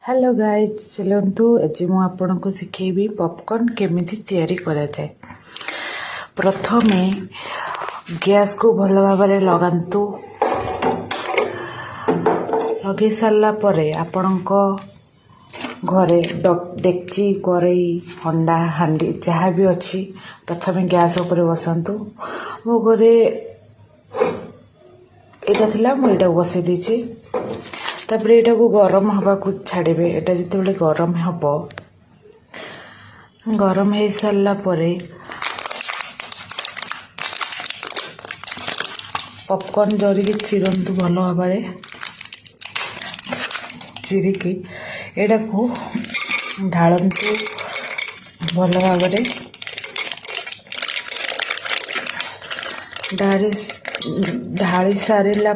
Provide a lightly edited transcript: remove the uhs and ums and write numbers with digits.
Hello guys चलतु आज मु आपन को शिखेबी पॉपकॉर्न केमिति तैयारी करा जाए। प्रथमे गैस को भल भाव लगांतु। लगे सारा परे आपण घरे डेक्ची कड़ई हंडा हांडी जहाँ भी अच्छी प्रथमे गैस उपर बसंतु। मो घरे यहाँ थिला मुझे बसई देछि। तापर यहाँ को गरम हवा को छाड़े। यहाँ जिते गरम हम गरम हो सारा पॉपकॉर्न जरिकी चिरंतु भल भाव चिरिकी यहाँ को ढालतु भल भाव ढाली सारा